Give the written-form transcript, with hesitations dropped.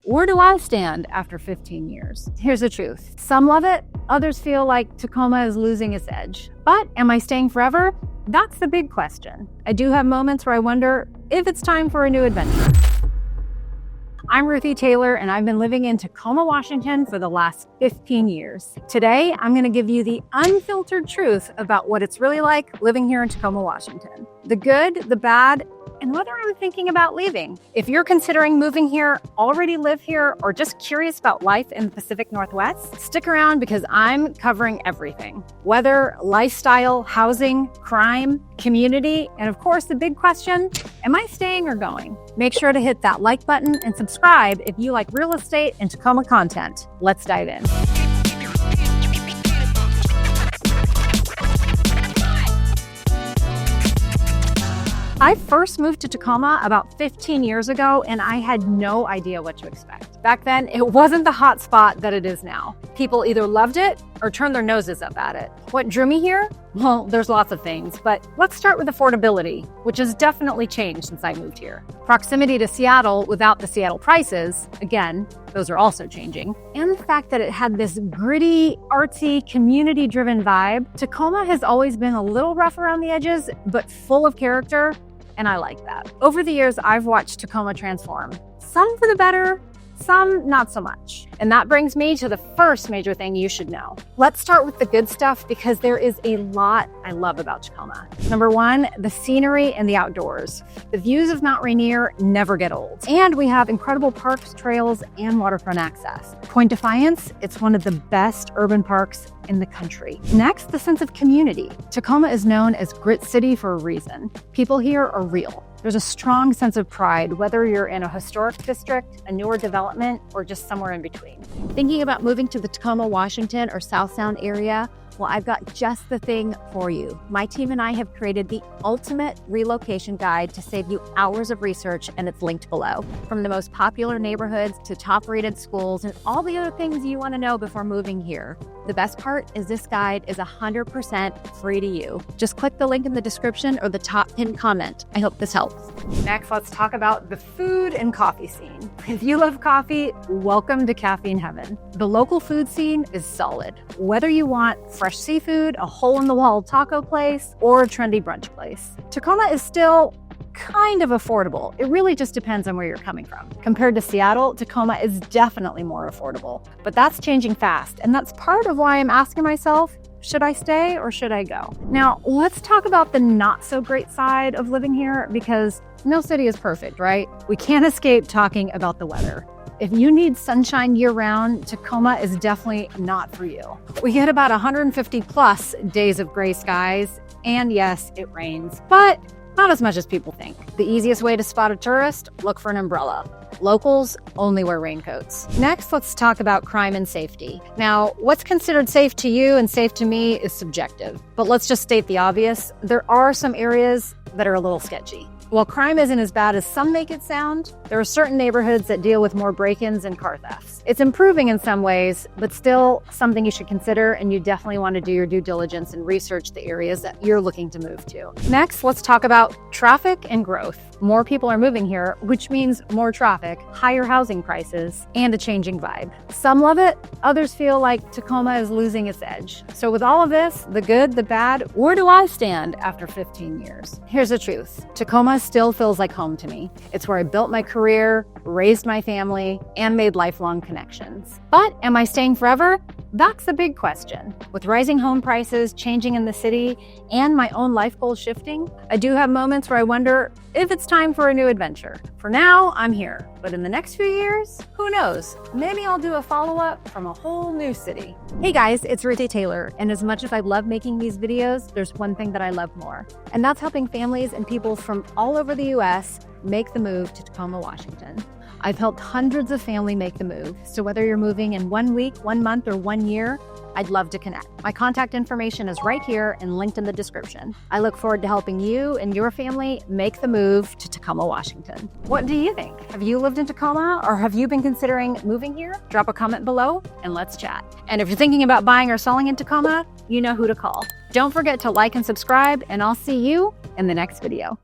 Where do I stand after 15 years? Here's the truth. Some love it, others feel like Tacoma is losing its edge. But am I staying forever? That's the big question. I do have moments where I wonder if it's time for a new adventure. I'm Ruthie Taylor, and I've been living in Tacoma, Washington for the last 15 years. Today, I'm going to give you the unfiltered truth about what it's really like living here in Tacoma, Washington. The good, the bad, and whether I'm thinking about leaving. If you're considering moving here, already live here, or just curious about life in the Pacific Northwest, stick around because I'm covering everything. Weather, lifestyle, housing, crime, community, and of course the big question, am I staying or going? Make sure to hit that like button and subscribe if you like real estate and Tacoma content. Let's dive in. I first moved to Tacoma about 15 years ago, and I had no idea what to expect. Back then, it wasn't the hot spot that it is now. People either loved it or turned their noses up at it. What drew me here? Well, there's lots of things, but let's start with affordability, which has definitely changed since I moved here. Proximity to Seattle without the Seattle prices, again, those are also changing. And the fact that it had this gritty, artsy, community-driven vibe. Tacoma has always been a little rough around the edges, but full of character, and I like that. Over the years, I've watched Tacoma transform, some for the better, some not so much. And that brings me to the first major thing you should know. Let's start with the good stuff because there is a lot I love about Tacoma. Number one, the scenery and the outdoors. The views of Mount Rainier never get old. And we have incredible parks, trails, and waterfront access. Point Defiance, it's one of the best urban parks in the country. Next, the sense of community. Tacoma is known as Grit City for a reason. People here are real. There's a strong sense of pride, whether you're in a historic district, a newer development, or just somewhere in between. Thinking about moving to the Tacoma, Washington, or South Sound area? Well, I've got just the thing for you. My team and I have created the ultimate relocation guide to save you hours of research, and it's linked below. From the most popular neighborhoods to top-rated schools and all the other things you want to know before moving here. The best part is this guide is 100% free to you. Just click the link in the description or the top pinned comment. I hope this helps. Next, let's talk about the food and coffee scene. If you love coffee, welcome to caffeine heaven. The local food scene is solid. Whether you want fresh seafood, a hole-in-the-wall taco place, or a trendy brunch place, Tacoma is still kind of affordable. It really just depends on where you're coming from. Compared to Seattle, Tacoma is definitely more affordable, but that's changing fast. And that's part of why I'm asking myself, should I stay or should I go? Now, let's talk about the not so great side of living here because no city is perfect, right? We can't escape talking about the weather. If you need sunshine year-round, Tacoma is definitely not for you. We get about 150 plus days of gray skies, and yes, it rains, but not as much as people think. The easiest way to spot a tourist, look for an umbrella. Locals only wear raincoats. Next, let's talk about crime and safety. Now, what's considered safe to you and safe to me is subjective, but let's just state the obvious. There are some areas that are a little sketchy. While crime isn't as bad as some make it sound, there are certain neighborhoods that deal with more break-ins and car thefts. It's improving in some ways, but still something you should consider, and you definitely want to do your due diligence and research the areas that you're looking to move to. Next, let's talk about traffic and growth. More people are moving here, which means more traffic, higher housing prices, and a changing vibe. Some love it, others feel like Tacoma is losing its edge. So with all of this, the good, the bad, where do I stand after 15 years? Here's the truth. Tacoma still feels like home to me. It's where I built my career, raised my family, and made lifelong connections. But am I staying forever? That's the big question. With rising home prices, changing in the city, and my own life goals shifting, I do have moments where I wonder if it's time for a new adventure. For now, I'm here. But in the next few years, who knows? Maybe I'll do a follow-up from a whole new city. Hey guys, it's Ruthie Taylor. And as much as I love making these videos, there's one thing that I love more. And that's helping families and people from all over the US make the move to Tacoma, Washington. I've helped hundreds of families make the move. So whether you're moving in 1 week, 1 month, or 1 year, I'd love to connect. My contact information is right here and linked in the description. I look forward to helping you and your family make the move to Tacoma, Washington. What do you think? Have you lived in Tacoma or have you been considering moving here? Drop a comment below and let's chat. And if you're thinking about buying or selling in Tacoma, you know who to call. Don't forget to like and subscribe, and I'll see you in the next video.